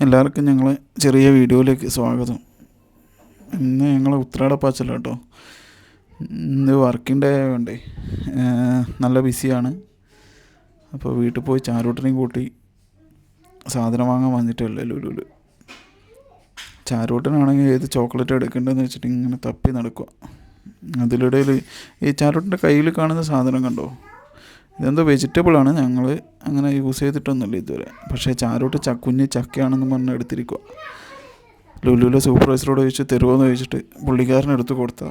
എല്ലാവർക്കും ഞങ്ങളെ ചെറിയ വീഡിയോയിലേക്ക് സ്വാഗതം. ഇന്ന് ഞങ്ങൾ ഉത്രാടപ്പാച്ചില കേട്ടോ. ഇന്ന് വർക്കിംഗ് ഡേ ആയതുകൊണ്ടേ നല്ല ബിസിയാണ്. അപ്പോൾ വീട്ടിൽ പോയി ചാരൂട്ടനെയും കൂട്ടി സാധനം വാങ്ങാൻ വന്നിട്ടല്ലേ ലുലുവിൽ. ചാരൂട്ടനാണെങ്കിൽ ഏത് ചോക്ലേറ്റ് എടുക്കേണ്ടതെന്ന് വെച്ചിട്ട് ഇങ്ങനെ തപ്പി നടക്കുക. അതിലിടയിൽ ഈ ചാരൂട്ടൻ്റെ കയ്യിൽ കാണുന്ന സാധനം കണ്ടോ, ഇതെന്തോ വെജിറ്റബിളാണ്. ഞങ്ങൾ അങ്ങനെ യൂസ് ചെയ്തിട്ടൊന്നുമില്ല ഇതുവരെ. പക്ഷേ ചാരൂട്ട് കുഞ്ഞ് ചക്കയാണെന്ന് പറഞ്ഞ് എടുത്തിരിക്കുക. ലുലുവിലെ സൂപ്പർവൈസറോട് ചോദിച്ച് തരുമോയെന്ന് ചോദിച്ചിട്ട് പുള്ളിക്കാരൻ എടുത്ത് കൊടുത്ത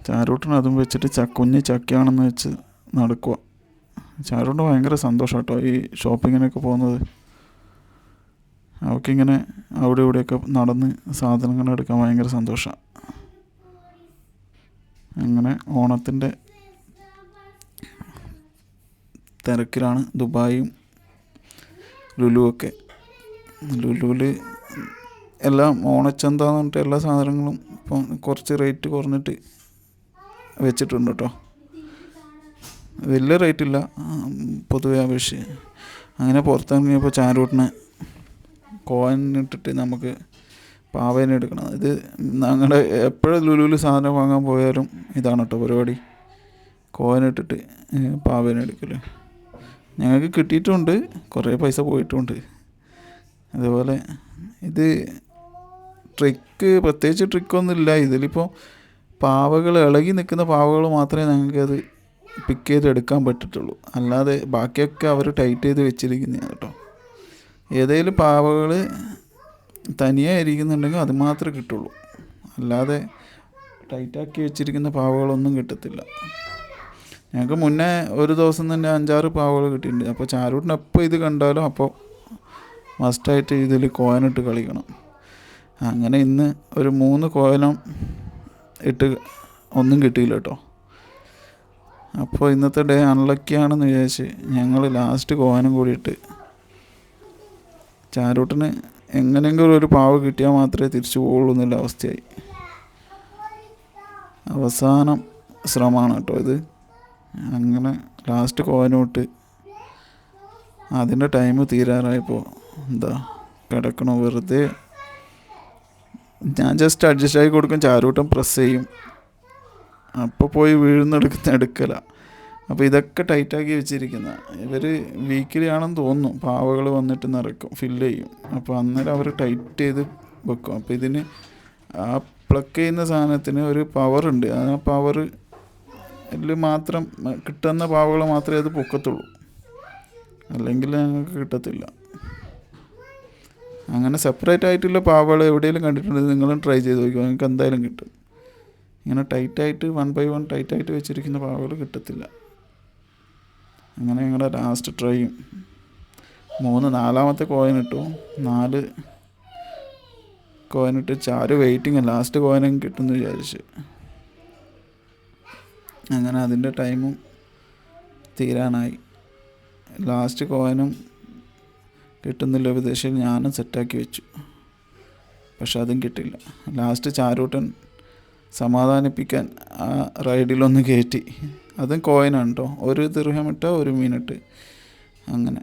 ചാരൂട്ടിന് അതും വെച്ചിട്ട് കുഞ്ഞ് ചക്കയാണെന്ന് വെച്ച് നടക്കുക. ചാരൂട്ടിന് ഭയങ്കര സന്തോഷം കേട്ടോ ഈ ഷോപ്പിങ്ങിനൊക്കെ പോകുന്നത്. അവൾക്കിങ്ങനെ അവിടെ ഇവിടെയൊക്കെ നടന്ന് സാധനങ്ങൾ എടുക്കാൻ ഭയങ്കര സന്തോഷമാണ്. അങ്ങനെ ഓണത്തിൻ്റെ തിരക്കിലാണ് ദുബായും ലുലുവൊക്കെ. ലുലുവിൽ എല്ലാം ഓണച്ചന്താന്ന് പറഞ്ഞിട്ട് എല്ലാ സാധനങ്ങളും ഇപ്പം കുറച്ച് റേറ്റ് കുറഞ്ഞിട്ട് വെച്ചിട്ടുണ്ട് കേട്ടോ. വലിയ റേറ്റില്ല പൊതുവെ അപേക്ഷിച്ച്. അങ്ങനെ പുറത്തിറങ്ങിയപ്പോൾ ചാരൂട്ടിന് കോയിനിട്ടിട്ട് നമുക്ക് പാവേനെ എടുക്കണം. ഇത് ഞങ്ങളുടെ എപ്പോഴും ലുലുവിൽ സാധനം വാങ്ങാൻ പോയാലും ഇതാണ് കേട്ടോ പരിപാടി, കോയിനിട്ടിട്ട് പാവേനെ എടുക്കൽ. ഞങ്ങൾക്ക് കിട്ടിയിട്ടുമുണ്ട്, കുറേ പൈസ പോയിട്ടുമുണ്ട്. അതുപോലെ ഇത് പ്രത്യേകിച്ച് ട്രിക്കൊന്നുമില്ല. ഇതിലിപ്പോൾ പാവകൾ ഇളകി നിൽക്കുന്ന പാവകൾ മാത്രമേ ഞങ്ങൾക്കത് പിക്ക് ചെയ്ത് എടുക്കാൻ പറ്റത്തുള്ളൂ. അല്ലാതെ ബാക്കിയൊക്കെ അവർ ടൈറ്റ് ചെയ്ത് വെച്ചിരിക്കുന്നതാണ് കേട്ടോ. ഏതെങ്കിലും പാവകൾ തനിയെ ഇരിക്കുന്നുണ്ടെങ്കിൽ അത് മാത്രമേ കിട്ടുള്ളൂ. അല്ലാതെ ടൈറ്റാക്കി വെച്ചിരിക്കുന്ന പാവകളൊന്നും കിട്ടത്തില്ല. ഞങ്ങൾക്ക് മുന്നേ ഒരു ദിവസം തന്നെ 5-6 പാവകൾ കിട്ടിയിട്ടുണ്ട്. അപ്പോൾ ചാരൂട്ടിന് എപ്പോൾ ഇത് കണ്ടാലും അപ്പോൾ മസ്റ്റായിട്ട് ഇതിൽ കോയിനിട്ട് കളിക്കണം. അങ്ങനെ ഇന്ന് ഒരു 3 കോയിനും ഇട്ട് ഒന്നും കിട്ടിയില്ല കേട്ടോ. അപ്പോൾ ഇന്നത്തെ ഡേ അൺലക്കിയാണെന്ന് വിചാരിച്ച് ഞങ്ങൾ ലാസ്റ്റ് കോയിനും കൂടി ഇട്ട് ചാരൂട്ടിന് എങ്ങനെയെങ്കിലും ഒരു പാവ് കിട്ടിയാൽ മാത്രമേ തിരിച്ചു പോകുള്ളൂ എന്നുള്ള അവസ്ഥയായി. അവസാനം ശ്രമമാണ് കേട്ടോ ഇത്. അങ്ങനെ ലാസ്റ്റ് കോയിനോട്ട് അതിൻ്റെ ടൈം തീരാറായപ്പോൾ കിടക്കണോ വെറുതെ. ഞാൻ ജസ്റ്റ് അഡ്ജസ്റ്റ് ആയി കൊടുക്കും, ചാരൂട്ടം പ്രസ് ചെയ്യും, അപ്പോൾ പോയി എടുക്കല. അപ്പോൾ ഇതൊക്കെ ടൈറ്റാക്കി വെച്ചിരിക്കുന്ന ഇവർ വീക്കിലി ആണെന്ന് തോന്നുന്നു. പാവകൾ വന്നിട്ട് നിറയ്ക്കും, ഫില്ല് ചെയ്യും. അപ്പോൾ അന്നേരം അവർ ടൈറ്റ് ചെയ്ത് വെക്കും. അപ്പോൾ ഇതിന് ആ പ്ലഗ് ചെയ്യുന്ന സാധനത്തിന് ഒരു പവറുണ്ട്. ആ പവറിൽ മാത്രം കിട്ടുന്ന പാവകൾ മാത്രമേ അത് പൊക്കത്തുള്ളൂ, അല്ലെങ്കിൽ ഞങ്ങൾക്ക് കിട്ടത്തില്ല. അങ്ങനെ സെപ്പറേറ്റ് ആയിട്ടുള്ള പാവകൾ എവിടെയെങ്കിലും കണ്ടിട്ടുണ്ടെങ്കിൽ നിങ്ങളും ട്രൈ ചെയ്ത് നോക്കുക, നിങ്ങൾക്ക് എന്തായാലും കിട്ടും. ഇങ്ങനെ ടൈറ്റായിട്ട് 1 by 1 ടൈറ്റായിട്ട് വെച്ചിരിക്കുന്ന പാവകൾ കിട്ടത്തില്ല. അങ്ങനെ ഞങ്ങളുടെ ലാസ്റ്റ് ട്രൈയും 4ാമത്തെ കോയിനിട്ടു. 4 കോയിനിട്ട് ചാര് വെയിറ്റിങ് ലാസ്റ്റ് കോയിനും കിട്ടുമെന്ന് വിചാരിച്ച്. അങ്ങനെ അതിൻ്റെ ടൈമും തീരാനായി. ലാസ്റ്റ് കോയിനും കിട്ടുന്നില്ല വിദേശം ഞാനും സെറ്റാക്കി വെച്ചു. പക്ഷെ അതും കിട്ടില്ല. ലാസ്റ്റ് ചാരൂട്ടൻ സമാധാനിപ്പിക്കാൻ ആ റൈഡിലൊന്ന് കയറ്റി. അതും കോയിനാണ് കേട്ടോ. 1 ദിർഹം ഇട്ട 1 മീനിട്ട് അങ്ങനെ.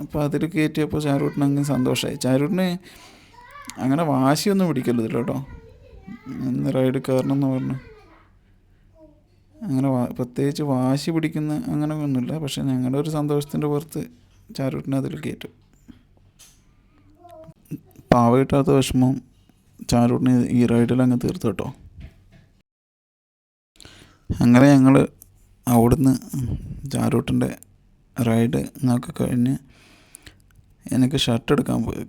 അപ്പോൾ അതിൽ കയറ്റിയപ്പോൾ ചാരൂട്ടിന് അങ്ങ് സന്തോഷമായി. ചാരൂട്ടിന് അങ്ങനെ വാശിയൊന്നും പിടിക്കരുത് കേട്ടോ. ഇന്ന് റൈഡ് കയറണം എന്ന് പറഞ്ഞു അങ്ങനെ പ്രത്യേകിച്ച് വാശി പിടിക്കുന്ന അങ്ങനെ ഒന്നുമില്ല. പക്ഷെ ഞങ്ങളുടെ ഒരു സന്തോഷത്തിൻ്റെ പുറത്ത് ചാരൂട്ടിനെ അതിൽ കയറ്റും. പാവ കിട്ടാത്ത വിഷമം ചാരൂട്ടിന് ഈ റൈഡിൽ അങ്ങ് തീർത്തു കേട്ടോ. അങ്ങനെ ഞങ്ങൾ അവിടുന്ന് ചാരൂട്ടിൻ്റെ റൈഡ് ഒക്കെ കഴിഞ്ഞ് എനിക്ക് ഷർട്ട് എടുക്കാൻ പോയി.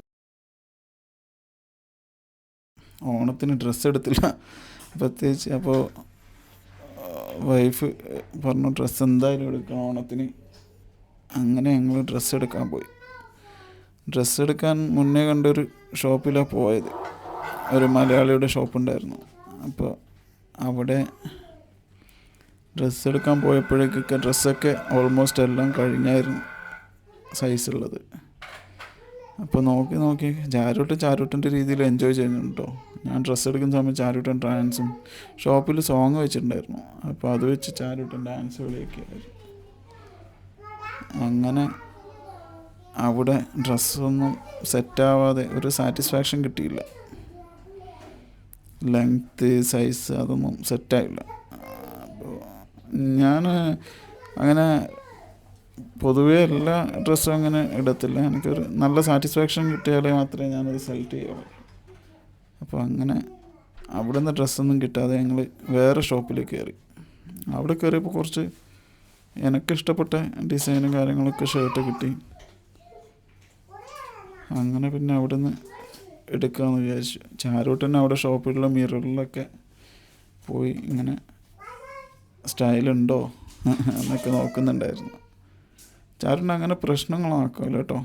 ഓണത്തിന് ഡ്രസ്സ് എടുത്തില്ല പ്രത്യേകിച്ച്. അപ്പോൾ വൈഫ് പറഞ്ഞു ഡ്രസ്സ് എന്തായാലും എടുക്കണം ഓണത്തിന്. അങ്ങനെ ഞങ്ങൾ ഡ്രസ്സ് എടുക്കാൻ പോയി. ഡ്രസ്സ് എടുക്കാൻ മുന്നേ കണ്ടൊരു ഷോപ്പിലാണ് പോയത്. ഒരു മലയാളിയുടെ ഷോപ്പുണ്ടായിരുന്നു. അപ്പോൾ അവിടെ ഡ്രസ്സ് എടുക്കാൻ പോയപ്പോഴേക്കൊക്കെ ഡ്രസ്സൊക്കെ ഓൾമോസ്റ്റ് എല്ലാം കഴിഞ്ഞായിരുന്നു സൈസുള്ളത്. അപ്പോൾ നോക്കി ചാരൂട്ടൻ്റെ രീതിയിൽ എൻജോയ് ചെയ്യുന്നുണ്ട് കേട്ടോ. ഞാൻ ഡ്രസ്സ് എടുക്കുന്ന സമയം ചാരൂട്ടൻ ഡാൻസും ഷോപ്പിൽ സോങ് വെച്ചിട്ടുണ്ടായിരുന്നു. അപ്പോൾ അത് വെച്ച് ചാരൂട്ടൻ ഡാൻസ് കളിയൊക്കെയായിരുന്നു. അങ്ങനെ അവിടെ ഡ്രസ്സൊന്നും സെറ്റാവാതെ ഒരു സാറ്റിസ്ഫാക്ഷൻ കിട്ടിയില്ല. ലെങ്ത്ത് സൈസ് അതൊന്നും സെറ്റായില്ല. അപ്പോൾ ഞാൻ അങ്ങനെ പൊതുവേ എല്ലാ ഡ്രസ്സും അങ്ങനെ ഇടത്തില്ല. എനിക്കൊരു നല്ല സാറ്റിസ്ഫാക്ഷൻ കിട്ടിയാലേ മാത്രമേ ഞാനത് സെലക്ട് ചെയ്യുള്ളൂ. അപ്പോൾ അങ്ങനെ അവിടെ നിന്ന് ഡ്രസ്സൊന്നും കിട്ടാതെ ഞങ്ങൾ വേറെ ഷോപ്പിൽ കയറി. അവിടെ കയറിയപ്പോൾ കുറച്ച് എനിക്കിഷ്ടപ്പെട്ട ഡിസൈനും കാര്യങ്ങളൊക്കെ ഷർട്ട് കിട്ടി. അങ്ങനെ പിന്നെ അവിടെ നിന്ന് എടുക്കാമെന്ന് വിചാരിച്ചു. ചാരോട്ടന്നെ അവിടെ ഷോപ്പിലുള്ള മിററിലൊക്കെ പോയി ഇങ്ങനെ സ്റ്റൈലുണ്ടോ എന്നൊക്കെ നോക്കുന്നുണ്ടായിരുന്നു. ചാരോട്ടൻ അങ്ങനെ പ്രശ്നങ്ങളാക്കുമല്ലോ കേട്ടോ.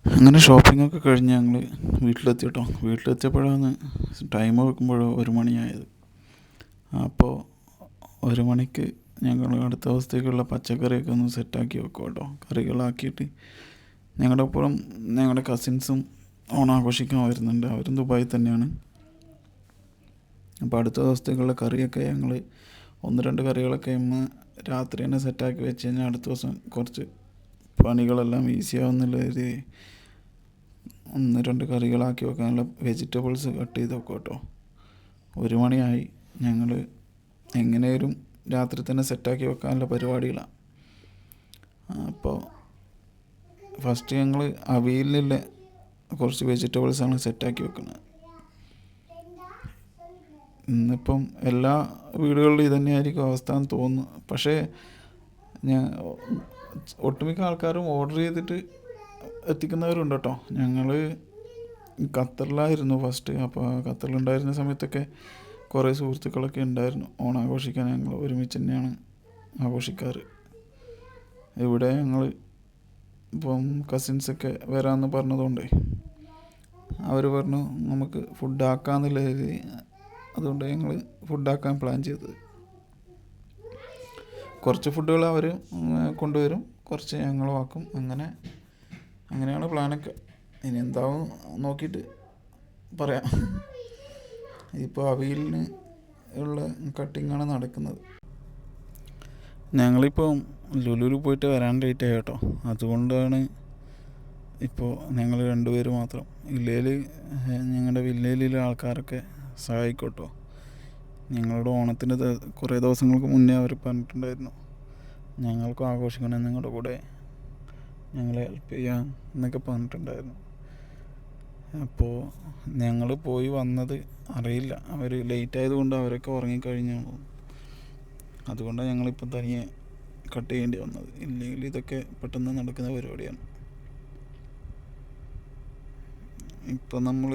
അങ്ങനെ ഷോപ്പിങ്ങൊക്കെ കഴിഞ്ഞ് ഞങ്ങൾ വീട്ടിലെത്തി കേട്ടോ. വീട്ടിലെത്തിയപ്പോഴാണ് ടൈം വെക്കുമ്പോഴോ 1 മണിയായത്. അപ്പോൾ 1 മണിക്ക് ഞങ്ങൾ അടുത്ത ദിവസത്തേക്കുള്ള പച്ചക്കറിയൊക്കെ ഒന്ന് സെറ്റാക്കി വെക്കും കേട്ടോ. കറികളാക്കിയിട്ട് ഞങ്ങളുടെ ഒപ്പം ഞങ്ങളുടെ കസിൻസും ഓണാഘോഷിക്കാൻ വരുന്നുണ്ട്. അവരും ദുബായിൽ തന്നെയാണ്. അപ്പോൾ അടുത്ത ദിവസത്തേക്കുള്ള കറിയൊക്കെ ഞങ്ങൾ 1-2 കറികളൊക്കെ ഇന്ന് രാത്രി തന്നെ സെറ്റാക്കി വെച്ച് കഴിഞ്ഞാൽ അടുത്ത ദിവസം കുറച്ച് പണികളെല്ലാം ഈസിയാവുന്നുള്ള ഒരു 1-2 കറികളാക്കി വെക്കാനുള്ള വെജിറ്റബിൾസ് കട്ട് ചെയ്ത് വെക്കും കേട്ടോ. 1 മണിയായി. ഞങ്ങൾ എങ്ങനെയും രാത്രി തന്നെ സെറ്റാക്കി വെക്കാനുള്ള പരിപാടികളാണ്. അപ്പോൾ ഫസ്റ്റ് ഞങ്ങൾ അവിയലിലെ കുറച്ച് വെജിറ്റബിൾസാണ് സെറ്റാക്കി വെക്കുന്നത്. ഇന്നിപ്പം എല്ലാ വീടുകളിലും ഇതുതന്നെയായിരിക്കും അവസ്ഥ എന്ന് തോന്നുന്നു. പക്ഷേ ഒട്ടുമിക്ക ആൾക്കാരും ഓർഡർ ചെയ്തിട്ട് എത്തിക്കുന്നവരുണ്ട് കേട്ടോ. ഞങ്ങൾ ഖത്തറിലായിരുന്നു ഫസ്റ്റ്. അപ്പോൾ ഖത്തറിലുണ്ടായിരുന്ന സമയത്തൊക്കെ കുറേ സുഹൃത്തുക്കളൊക്കെ ഉണ്ടായിരുന്നു. ഓണാഘോഷിക്കാൻ ഞങ്ങൾ ഒരുമിച്ച് തന്നെയാണ് ആഘോഷിക്കാറ്. ഇവിടെ ഞങ്ങൾ ഇപ്പം കസിൻസൊക്കെ വരാമെന്ന് പറഞ്ഞതുകൊണ്ടേ അവർ പറഞ്ഞു നമുക്ക് ഫുഡാക്കാമെന്നുള്ള രീതി. അതുകൊണ്ട് ഞങ്ങൾ ഫുഡാക്കാൻ പ്ലാൻ ചെയ്തത്. കുറച്ച് ഫുഡുകൾ അവർ കൊണ്ടുവരും, കുറച്ച് ഞങ്ങളും ആക്കും. അങ്ങനെയാണ് പ്ലാനൊക്കെ. ഇനി എന്താവും നോക്കിയിട്ട് പറയാം. ഇപ്പോൾ അവിയലിന് ഉള്ള കട്ടിങ്ങാണ് നടക്കുന്നത്. ഞങ്ങളിപ്പോൾ ലുലുവിൽ പോയിട്ട് വരാൻ ലേറ്റ് ആയി കേട്ടോ. അതുകൊണ്ടാണ് ഇപ്പോൾ ഞങ്ങൾ 2 പേര് മാത്രം. ഞങ്ങളുടെ വില്ലേജിലെ ആൾക്കാരൊക്കെ സഹായിക്കോട്ടോ. ഞങ്ങളുടെ ഓണത്തിന് കുറേ ദിവസങ്ങൾക്ക് മുന്നേ അവർ പറഞ്ഞിട്ടുണ്ടായിരുന്നു ഞങ്ങൾക്കും ആഘോഷിക്കണം, നിങ്ങളുടെ കൂടെ ഞങ്ങളെ ഹെൽപ്പ് ചെയ്യാം എന്നൊക്കെ പറഞ്ഞിട്ടുണ്ടായിരുന്നു. അപ്പോൾ ഞങ്ങൾ പോയി വന്നത് അറിയില്ല. അവർ ലേറ്റ് ആയതുകൊണ്ട് അവരൊക്കെ ഉറങ്ങിക്കഴിഞ്ഞു. അതുകൊണ്ടാണ് ഞങ്ങളിപ്പോൾ തനിയെ കട്ട് ചെയ്യേണ്ടി വന്നത്. ഇല്ലെങ്കിൽ ഇതൊക്കെ പെട്ടെന്ന് നടക്കുന്ന പരിപാടിയാണ്. ഇപ്പം നമ്മൾ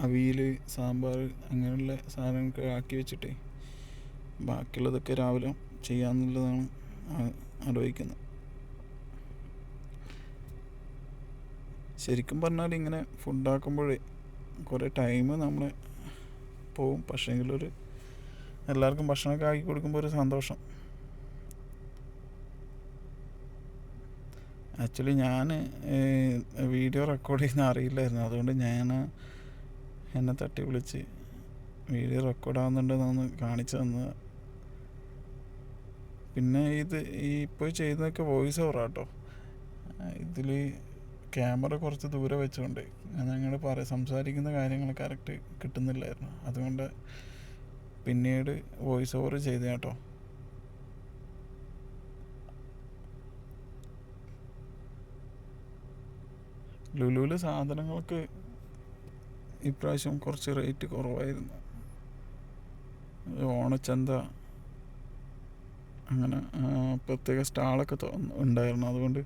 അവിയൽ, സാമ്പാർ അങ്ങനെയുള്ള സാധനങ്ങളൊക്കെ ആക്കി വെച്ചിട്ടേ ബാക്കിയുള്ളതൊക്കെ രാവിലെ ചെയ്യാമെന്നുള്ളതാണ് ആലോചിക്കുന്നത്. ശരിക്കും പറഞ്ഞാൽ ഇങ്ങനെ ഫുഡാക്കുമ്പോഴേ കുറേ ടൈം നമ്മൾ പോവും. പക്ഷേങ്കിലൊരു എല്ലാവർക്കും ഭക്ഷണമൊക്കെ ആക്കി കൊടുക്കുമ്പോൾ ഒരു സന്തോഷം. ആക്ച്വലി ഞാൻ വീഡിയോ റെക്കോർഡ് ചെയ്യുന്ന അറിയില്ലായിരുന്നു. അതുകൊണ്ട് ഞാൻ എന്നെ തട്ടി വിളിച്ച് വീഡിയോ റെക്കോർഡാകുന്നുണ്ടെന്നൊന്ന് കാണിച്ചു തന്നത്. പിന്നെ ഇപ്പോൾ ചെയ്യുന്നതൊക്കെ വോയിസ് ഓവറാട്ടോ. ഇതിൽ ക്യാമറ കുറച്ച് ദൂരെ വെച്ചുകൊണ്ട് ഞങ്ങൾ സംസാരിക്കുന്ന കാര്യങ്ങൾ കറക്റ്റ് കിട്ടുന്നില്ലായിരുന്നു. അതുകൊണ്ട് പിന്നീട് വോയിസ് ഓവർ ചെയ്ത കേട്ടോ. ലുലുവിൽ സാധനങ്ങൾക്ക് ഇപ്രാവശ്യം കുറച്ച് റേറ്റ് കുറവായിരുന്നു. ഓണച്ചന്ത അങ്ങനെ പ്രത്യേക സ്റ്റാളൊക്കെ ഉണ്ടായിരുന്നു. അതുകൊണ്ട്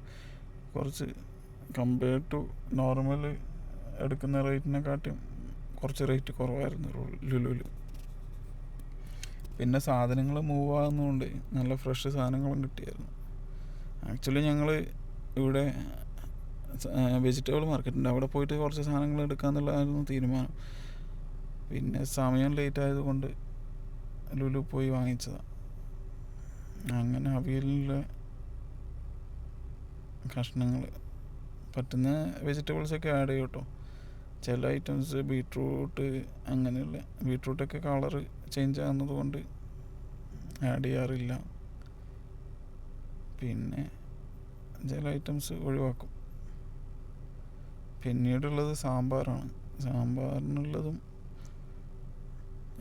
കുറച്ച് കമ്പയർഡ് ടു നോർമൽ എടുക്കുന്ന റേറ്റിനെക്കാട്ടും കുറച്ച് റേറ്റ് കുറവായിരുന്നു ലുലുവിൽ. പിന്നെ സാധനങ്ങൾ മൂവ് ആകുന്നതുകൊണ്ട് നല്ല ഫ്രഷ് സാധനങ്ങളും കിട്ടിയായിരുന്നു. ആക്ച്വലി ഞങ്ങൾ ഇവിടെ വെജിറ്റബിൾ മാർക്കറ്റുണ്ട്, അവിടെ പോയിട്ട് കുറച്ച് സാധനങ്ങൾ എടുക്കാമെന്നുള്ളതായിരുന്നു തീരുമാനം. പിന്നെ സമയം ലേറ്റ് ആയതുകൊണ്ട് ലുലു പോയി വാങ്ങിച്ചതാണ്. അങ്ങനെ അവിയലിലെ കഷ്ണങ്ങൾ പറ്റുന്ന വെജിറ്റബിൾസൊക്കെ ആഡ് ചെയ്യും കേട്ടോ. ചില ഐറ്റംസ് ബീട്രൂട്ട് അങ്ങനെയുള്ള ബീട്രൂട്ടൊക്കെ കളറ് ചേഞ്ച് ആകുന്നത് കൊണ്ട് ആഡ് ചെയ്യാറില്ല. പിന്നെ ചില ഐറ്റംസ് ഒഴിവാക്കും. പിന്നീടുള്ളത് സാമ്പാറാണ്. സാമ്പാറിനുള്ളതും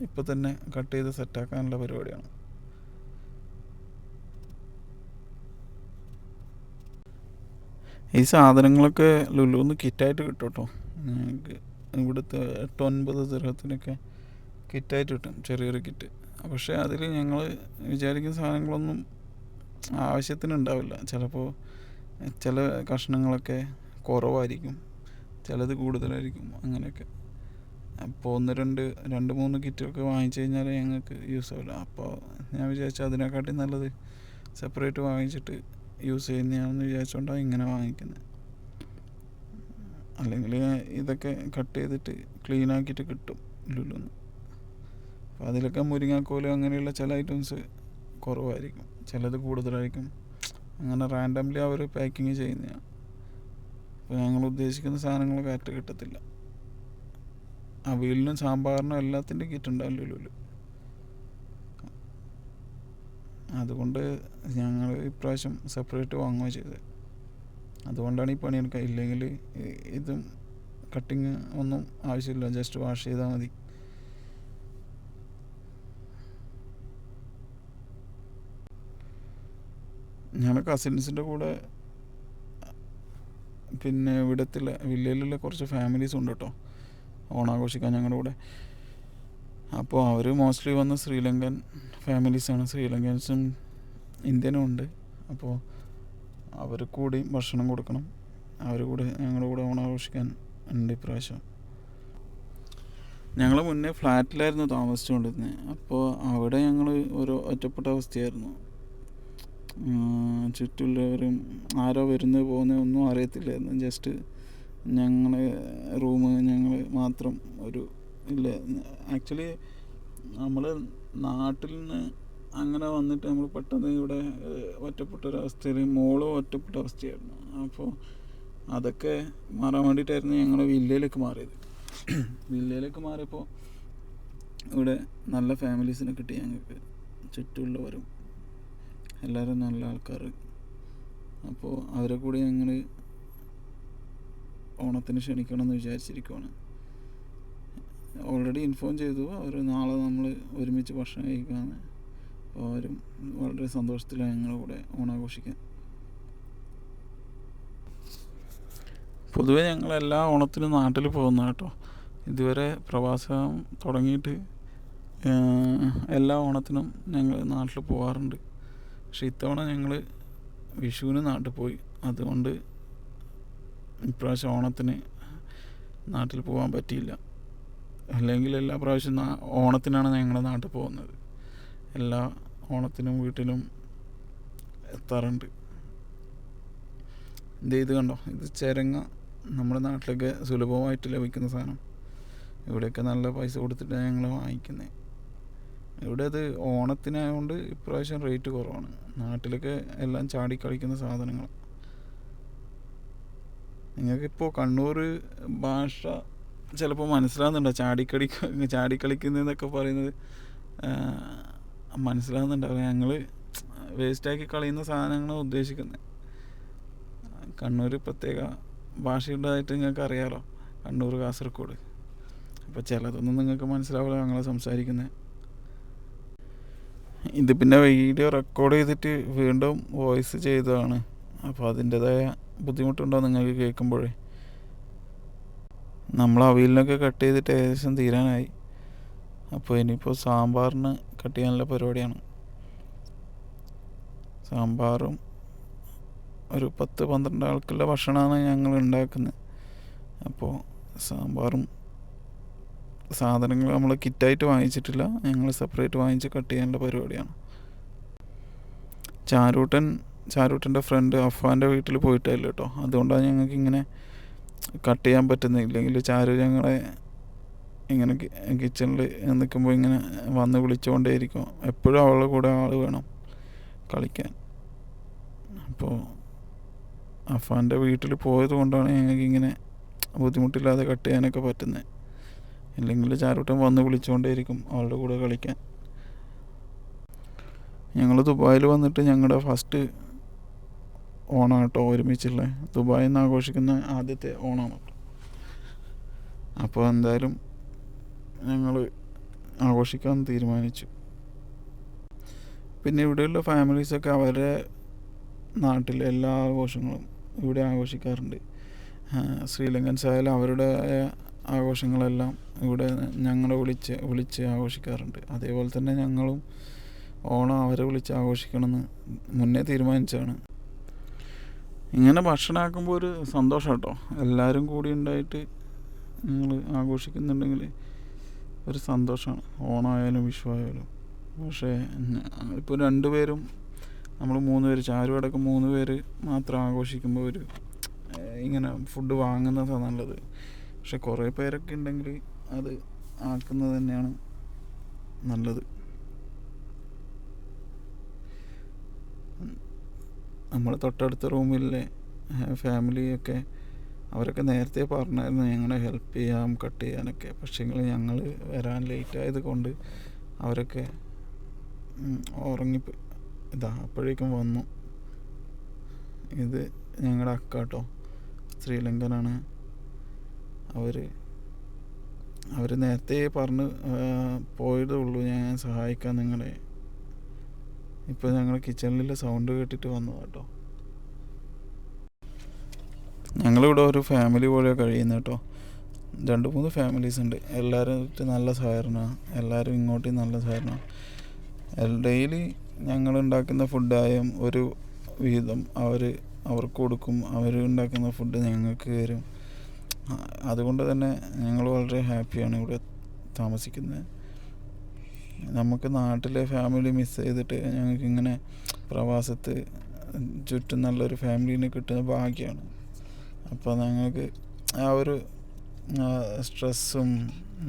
ഇപ്പം തന്നെ കട്ട് ചെയ്ത് സെറ്റാക്കാനുള്ള പരിപാടിയാണ്. ഈ സാധനങ്ങളൊക്കെ ലുലുന്ന് കിറ്റായിട്ട് കിട്ടും കേട്ടോ. ഞങ്ങൾക്ക് ഇവിടുത്തെ 8-9 ദിർഹത്തിനൊക്കെ കിറ്റായിട്ട് കിട്ടും, ചെറിയൊരു കിറ്റ്. പക്ഷേ അതിൽ ഞങ്ങൾ വിചാരിക്കുന്ന സാധനങ്ങളൊന്നും ആവശ്യത്തിന് ഉണ്ടാവില്ല. ചിലപ്പോൾ ചില കഷ്ണങ്ങളൊക്കെ കുറവായിരിക്കും, ചിലത് കൂടുതലായിരിക്കും, അങ്ങനെയൊക്കെ. അപ്പോൾ 2-3 കിറ്റൊക്കെ വാങ്ങിച്ചു കഴിഞ്ഞാൽ ഞങ്ങൾക്ക് യൂസ് ആവില്ല. അപ്പോൾ ഞാൻ വിചാരിച്ചു അതിനെക്കാട്ടി നല്ലത് സെപ്പറേറ്റ് വാങ്ങിച്ചിട്ട് യൂസ് ചെയ്യുന്നതാണെന്ന് വിചാരിച്ചുകൊണ്ടാണ് ഇങ്ങനെ വാങ്ങിക്കുന്നത്. അല്ലെങ്കിൽ ഇതൊക്കെ കട്ട് ചെയ്തിട്ട് ക്ലീൻ ആക്കിയിട്ട് കിട്ടും ലുലുന്ന്. അപ്പോൾ അതിലൊക്കെ മുരിങ്ങാക്കോല് അങ്ങനെയുള്ള ചില ഐറ്റംസ് കുറവായിരിക്കും, ചിലത് കൂടുതലായിരിക്കും. അങ്ങനെ റാൻഡംലി അവർ പാക്കിങ് ചെയ്യുന്നതാണ്. അപ്പോൾ ഞങ്ങൾ ഉദ്ദേശിക്കുന്ന സാധനങ്ങൾ കറക്റ്റ് കിട്ടത്തില്ല. അവിയലിനും സാമ്പാറിനും എല്ലാത്തിൻ്റെ കിറ്റ് ഉണ്ടാവും ലുലുവിൽ. അതുകൊണ്ട് ഞങ്ങൾ ഇപ്രാവശ്യം സെപ്പറേറ്റ് വാങ്ങുകയാണ് ചെയ്തത്. അതുകൊണ്ടാണ് ഈ പണിയെടുക്കുക. ഇല്ലെങ്കിൽ ഇതും കട്ടിങ് ഒന്നും ആവശ്യമില്ല, ജസ്റ്റ് വാഷ് ചെയ്താൽ മതി. ഞങ്ങളുടെ കസിൻസിൻ്റെ കൂടെ പിന്നെ ഇവിടത്തിലെ വില്ലേജിലുള്ള കുറച്ച് ഫാമിലീസ് ഉണ്ട് കേട്ടോ ഓണാഘോഷിക്കാൻ ഞങ്ങളുടെ കൂടെ. അപ്പോൾ അവർ മോസ്റ്റ്ലി വന്ന് ശ്രീലങ്കൻ ഫാമിലീസാണ്. ശ്രീലങ്കൻസും ഇന്ത്യനും ഉണ്ട്. അപ്പോൾ അവർ കൂടി ഭക്ഷണം കൊടുക്കണം. അവർ കൂടെ ഞങ്ങളുടെ കൂടെ ഓണാഘോഷിക്കാൻ ഉണ്ട് ഇപ്രാവശ്യം. ഞങ്ങൾ മുന്നേ ഫ്ലാറ്റിലായിരുന്നു താമസിച്ചുകൊണ്ടിരുന്നത്. അപ്പോൾ അവിടെ ഞങ്ങൾ ഒരു ഒറ്റപ്പെട്ട അവസ്ഥയായിരുന്നു. ചുറ്റുള്ളവരും ആരോ വരുന്നത് പോകുന്നത് ഒന്നും അറിയത്തില്ലായിരുന്നു. ജസ്റ്റ് ഞങ്ങൾ ഞങ്ങൾ മാത്രം ഒരു ഇല്ല. ആക്ച്വലി നമ്മൾ നാട്ടിൽ നിന്ന് അങ്ങനെ വന്നിട്ട് നമ്മൾ പെട്ടെന്ന് ഇവിടെ ഒറ്റപ്പെട്ട ഒരവസ്ഥയിൽ മോളും ഒറ്റപ്പെട്ട അവസ്ഥയായിരുന്നു. അപ്പോൾ അതൊക്കെ മാറാൻ വേണ്ടിയിട്ടായിരുന്നു ഞങ്ങൾ വില്ലയിലേക്ക് മാറിയത്. വില്ലയിലേക്ക് മാറിയപ്പോൾ ഇവിടെ നല്ല ഫാമിലീസിനെ കിട്ടി ഞങ്ങൾക്ക്. ചുറ്റുമുള്ളവരും എല്ലാവരും നല്ല ആൾക്കാർ. അപ്പോൾ അവരെ കൂടി ഞങ്ങൾ ഓണത്തിന് ക്ഷണിക്കണം എന്ന് വിചാരിച്ചിരിക്കുവാണ്. ഓൾറെഡി ഇൻഫോം ചെയ്തു, അവർ നാളെ നമ്മൾ ഒരുമിച്ച് ഭക്ഷണം കഴിക്കാമെന്ന്. അപ്പോൾ അവരും വളരെ സന്തോഷത്തിലാണ് ഞങ്ങളുടെ കൂടെ ഓണാഘോഷിക്കാൻ. പൊതുവേ ഞങ്ങൾ എല്ലാ ഓണത്തിനും നാട്ടിൽ പോകുന്ന കേട്ടോ. ഇതുവരെ പ്രവാസം തുടങ്ങിയിട്ട് എല്ലാ ഓണത്തിനും ഞങ്ങൾ നാട്ടിൽ പോകാറുണ്ട്. പക്ഷെ ഇത്തവണ ഞങ്ങൾ വിഷുവിന് നാട്ടിൽ പോയി. അതുകൊണ്ട് ഇപ്രാവശ്യം ഓണത്തിന് നാട്ടിൽ പോകാൻ പറ്റിയില്ല. അല്ലെങ്കിൽ എല്ലാ പ്രാവശ്യം ഓണത്തിനാണ് ഞങ്ങൾ നാട്ടിൽ പോകുന്നത്. എല്ലാ ഓണത്തിനും വീട്ടിലും എത്താറുണ്ട്. ഇത് കണ്ടോ, ഇത് ചിരങ്ങ. നമ്മുടെ നാട്ടിലൊക്കെ സുലഭമായിട്ട് ലഭിക്കുന്ന സാധനം. ഇവിടെയൊക്കെ നല്ല പൈസ കൊടുത്തിട്ടാണ് ഞങ്ങൾ വാങ്ങിക്കുന്നത്. ഇവിടെ അത് ഓണത്തിനായതുകൊണ്ട് ഇപ്രാവശ്യം റേറ്റ് കുറവാണ്. നാട്ടിലൊക്കെ എല്ലാം ചാടിക്കളിക്കുന്ന സാധനങ്ങൾ. നിങ്ങൾക്കിപ്പോൾ കണ്ണൂർ ഭാഷ ചിലപ്പോൾ മനസ്സിലാകുന്നുണ്ടോ? ചാടിക്കളിക്കുന്നതെന്നൊക്കെ പറയുന്നത് മനസ്സിലാകുന്നുണ്ടാവും. ഞങ്ങൾ വേസ്റ്റാക്കി കളയുന്ന സാധനങ്ങളാണ് ഉദ്ദേശിക്കുന്നത്. കണ്ണൂർ പ്രത്യേക ഭാഷയുള്ളതായിട്ട് നിങ്ങൾക്ക് അറിയാമല്ലോ, കണ്ണൂർ കാസർഗോഡ്. അപ്പോൾ ചിലതൊന്നും നിങ്ങൾക്ക് മനസ്സിലാവില്ല ഞങ്ങൾ സംസാരിക്കുന്നത്. ഇത് പിന്നെ വീഡിയോ റെക്കോർഡ് ചെയ്തിട്ട് വീണ്ടും വോയിസ് ചെയ്തതാണ്. അപ്പോൾ അതിൻ്റെതായ ബുദ്ധിമുട്ടുണ്ടോ നിങ്ങൾക്ക് കേൾക്കുമ്പോഴേ. നമ്മൾ അവിയലിനൊക്കെ കട്ട് ചെയ്തിട്ട് ഏകദേശം തീരാനായി. അപ്പോൾ ഇനിയിപ്പോൾ സാമ്പാറിന് കട്ട് ചെയ്യാനുള്ള പരിപാടിയാണ്. സാമ്പാറും ഒരു 10-12 ആൾക്കുള്ള ഭക്ഷണമാണ് ഞങ്ങൾ ഉണ്ടാക്കുന്നത്. അപ്പോൾ സാമ്പാറും സാധനങ്ങൾ നമ്മൾ കിറ്റായിട്ട് വാങ്ങിച്ചിട്ടില്ല, ഞങ്ങൾ സെപ്പറേറ്റ് വാങ്ങിച്ച് കട്ട് ചെയ്യാനുള്ള പരിപാടിയാണ്. ചാരൂട്ടൻ്റെ ഫ്രണ്ട് അഫാൻ്റെ വീട്ടിൽ പോയിട്ടില്ല കേട്ടോ. അതുകൊണ്ടാണ് ഞങ്ങൾക്ക് ഇങ്ങനെ കട്ട് ചെയ്യാൻ പറ്റുന്നത്. ഇല്ലെങ്കിൽ ചാരു ഞങ്ങളെ ഇങ്ങനെ കിച്ചണിൽ നിൽക്കുമ്പോൾ ഇങ്ങനെ വന്ന് വിളിച്ചുകൊണ്ടേയിരിക്കും. എപ്പോഴും അവളുടെ കൂടെ ആൾ വേണം കളിക്കാൻ. അപ്പോൾ അഫാൻ്റെ വീട്ടിൽ പോയത് കൊണ്ടാണ് ഞങ്ങൾക്ക് ഇങ്ങനെ ബുദ്ധിമുട്ടില്ലാതെ കട്ട് ചെയ്യാനൊക്കെ പറ്റുന്നത്. ഇല്ലെങ്കിൽ ചാരൂട്ടൻ വന്ന് വിളിച്ചുകൊണ്ടേയിരിക്കും അവളുടെ കൂടെ കളിക്കാൻ. ഞങ്ങൾ ദുബായിൽ വന്നിട്ട് ഞങ്ങളുടെ ഫസ്റ്റ് ഓണം കേട്ടോ ഒരുമിച്ചുള്ള. ദുബായിൽ നിന്ന് ആഘോഷിക്കുന്ന ആദ്യത്തെ ഓണമാണ്. അപ്പോൾ എന്തായാലും ഞങ്ങൾ ആഘോഷിക്കാൻ തീരുമാനിച്ചു. പിന്നെ ഇവിടെയുള്ള ഫാമിലീസൊക്കെ അവരുടെ നാട്ടിലെ എല്ലാ ആഘോഷങ്ങളും ഇവിടെ ആഘോഷിക്കാറുണ്ട്. ശ്രീലങ്കൻസ് ആയാലും അവരുടെ ആഘോഷങ്ങളെല്ലാം ഇവിടെ ഞങ്ങളെ വിളിച്ച് ആഘോഷിക്കാറുണ്ട്. അതേപോലെ തന്നെ ഞങ്ങളും ഓണം അവരെ വിളിച്ച് ആഘോഷിക്കണമെന്ന് മുന്നേ തീരുമാനിച്ചാണ്. ഇങ്ങനെ ഭക്ഷണമാക്കുമ്പോൾ ഒരു സന്തോഷം കേട്ടോ. എല്ലാവരും കൂടി ഉണ്ടായിട്ട് നിങ്ങൾ ആഘോഷിക്കുന്നുണ്ടെങ്കിൽ ഒരു സന്തോഷമാണ്, ഓണമായാലും വിഷു ആയാലും. പക്ഷേ ഇപ്പോൾ 2 പേരും നമ്മൾ 3 പേര്, ചാരു അടക്കം 3 പേര് മാത്രം ആഘോഷിക്കുമ്പോൾ ഒരു ഇങ്ങനെ ഫുഡ് വാങ്ങുന്നതാണ് നല്ലത്. പക്ഷെ കുറേ പേരൊക്കെ ഉണ്ടെങ്കിൽ അത് ആക്കുന്നത് തന്നെയാണ് നല്ലത്. നമ്മൾ തൊട്ടടുത്ത റൂമിലെ ഫാമിലിയൊക്കെ അവരൊക്കെ നേരത്തെ പറഞ്ഞായിരുന്നു ഞങ്ങളെ ഹെൽപ്പ് ചെയ്യാം കട്ട് ചെയ്യാനൊക്കെ. പക്ഷേ ഞങ്ങൾ വരാൻ ലേറ്റായത് കൊണ്ട് അവരൊക്കെ ഉറങ്ങിപ്പോയി. അപ്പോഴേക്കും വന്നു. ഇത് ഞങ്ങളുടെ അക്ക കേട്ടോ, ശ്രീലങ്കനാണ്. അവർ നേരത്തെ പറഞ്ഞ് പോയതേ ഉള്ളൂ ഞാൻ സഹായിക്കാൻ നിങ്ങളെ. ഇപ്പോൾ ഞങ്ങൾ കിച്ചണിലെ സൗണ്ട് കേട്ടിട്ട് വന്നതാണ് കേട്ടോ. ഞങ്ങളിവിടെ ഒരു ഫാമിലി പോലെ കഴിയുന്നത് കേട്ടോ. 2-3 ഫാമിലീസ് ഉണ്ട്. എല്ലാവരും നല്ല സഹകരണമാണ്. എല്ലാവരും ഇങ്ങോട്ടും നല്ല സഹകരണമാണ്. ഡെയിലി ഞങ്ങൾ ഉണ്ടാക്കുന്ന ഫുഡായും ഒരു വിഹിതം അവർക്ക് കൊടുക്കും. അവർ ഉണ്ടാക്കുന്ന ഫുഡ് ഞങ്ങൾക്ക് തരും. അതുകൊണ്ട് തന്നെ ഞങ്ങൾ വളരെ ഹാപ്പിയാണ് ഇവിടെ താമസിക്കുന്നത്. നമുക്ക് നാട്ടിലെ ഫാമിലി മിസ് ചെയ്തിട്ട് ഞങ്ങൾക്കിങ്ങനെ പ്രവാസത്ത് ചുറ്റും നല്ലൊരു ഫാമിലീനെ കിട്ടുന്ന ഭാഗ്യമാണ്. അപ്പോൾ ഞങ്ങൾക്ക് ആ ഒരു സ്ട്രെസ്സും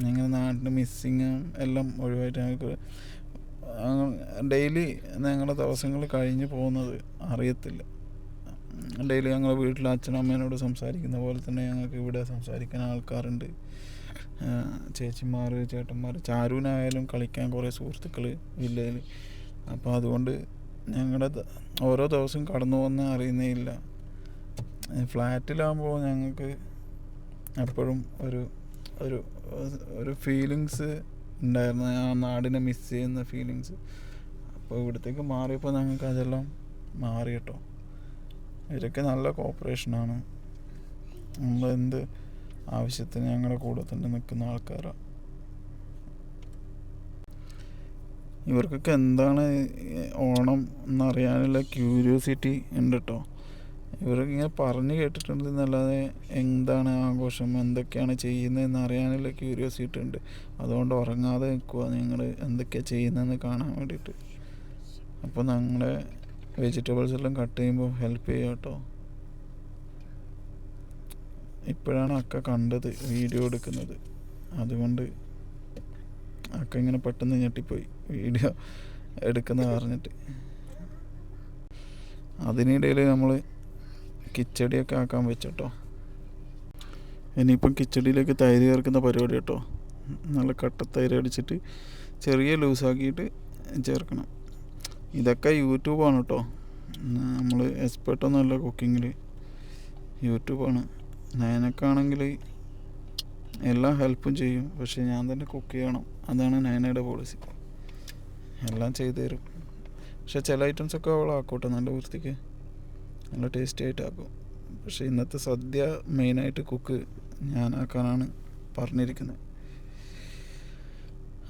ഇങ്ങനെ നാട്ടിൽ മിസ്സിങ്ങും എല്ലാം ഒഴിവായിട്ട് ഞങ്ങൾക്ക് ഡെയിലി ഞങ്ങളുടെ ദിവസങ്ങൾ കഴിഞ്ഞ് പോകുന്നത് അറിയത്തില്ല. ഡെയിലി ഞങ്ങൾ വീട്ടിൽ അച്ഛനമ്മേനോട് സംസാരിക്കുന്ന പോലെ തന്നെ ഞങ്ങൾക്ക് ഇവിടെ സംസാരിക്കാൻ ആൾക്കാരുണ്ട്. ചേച്ചിമാർ, ചേട്ടന്മാർ, ചാരുവിനായാലും കളിക്കാൻ കുറേ സുഹൃത്തുക്കൾ വില്ലയിൽ. അപ്പോൾ അതുകൊണ്ട് ഞങ്ങളുടെ ഓരോ ദിവസം കടന്നു പോകുന്ന അറിയുന്നേ ഇല്ല. ഫ്ലാറ്റിലാകുമ്പോൾ ഞങ്ങൾക്ക് എപ്പോഴും ഒരു ഫീലിങ്സ് ഉണ്ടായിരുന്നു, ആ നാടിനെ മിസ് ചെയ്യുന്ന ഫീലിങ്സ്. അപ്പോൾ ഇവിടത്തേക്ക് മാറിയപ്പോൾ ഞങ്ങൾക്ക് അതെല്ലാം മാറി കേട്ടോ. ഇവരൊക്കെ നല്ല കോപ്പറേഷനാണ്. നമ്മളെന്ത് ആവശ്യത്തിന് ഞങ്ങളുടെ കൂടെ തന്നെ നിൽക്കുന്ന ആൾക്കാരാണ്. ഇവർക്കൊക്കെ എന്താണ് ഓണം എന്നറിയാനുള്ള ക്യൂരിയോസിറ്റി ഉണ്ട് കേട്ടോ. ഇവരൊക്കെ ഇങ്ങനെ പറഞ്ഞു കേട്ടിട്ടുണ്ട് എന്നല്ലാതെ എന്താണ് ആഘോഷം, എന്തൊക്കെയാണ് ചെയ്യുന്നതെന്ന് അറിയാനുള്ള ക്യൂരിയോസിറ്റി ഉണ്ട്. അതുകൊണ്ട് ഉറങ്ങാതെ നിൽക്കുക ഞങ്ങൾ എന്തൊക്കെയാണ് ചെയ്യുന്നതെന്ന് കാണാൻ വേണ്ടിയിട്ട്. അപ്പോൾ ഞങ്ങളുടെ വെജിറ്റബിൾസ് എല്ലാം കട്ട് ചെയ്യുമ്പോൾ ഹെൽപ്പ് ചെയ്യുക കേട്ടോ. ഇപ്പോഴാണ് അക്ക കണ്ടത് വീഡിയോ എടുക്കുന്നത്. അതുകൊണ്ട് അക്ക ഇങ്ങനെ പെട്ടെന്ന് ഞെട്ടിപ്പോയി വീഡിയോ എടുക്കുന്നത് പറഞ്ഞിട്ട്. അതിനിടയിൽ നമ്മൾ കിച്ചടിയൊക്കെ ആക്കാൻ വെച്ചോട്ടോ. ഇനിയിപ്പം കിച്ചടിയിലേക്ക് തൈര് ചേർക്കുന്ന പരിപാടി കേട്ടോ. നല്ല കട്ട തൈര് അടിച്ചിട്ട് ചെറിയ ലൂസാക്കിയിട്ട് ചേർക്കണം. ഇതൊക്കെ യൂട്യൂബാണ് കേട്ടോ. നമ്മൾ എക്സ്പേർട്ടൊന്നുമല്ല കുക്കിങ്ങിൽ, യൂട്യൂബാണ്. നയനക്കാണെങ്കിൽ എല്ലാ ഹെൽപ്പും ചെയ്യും, പക്ഷെ ഞാൻ തന്നെ കുക്ക് ചെയ്യണം. അതാണ് നയനയുടെ പോളിസി. എല്ലാം ചെയ്തു തരും. പക്ഷെ ചില ഐറ്റംസൊക്കെ അവളാക്കൂട്ടെ നല്ല വൃത്തിക്ക്, നല്ല ടേസ്റ്റി ആയിട്ടാക്കും. പക്ഷേ ഇന്നത്തെ സദ്യ മെയിനായിട്ട് കുക്ക് ഞാനാക്കാനാണ് പറഞ്ഞിരിക്കുന്നത്.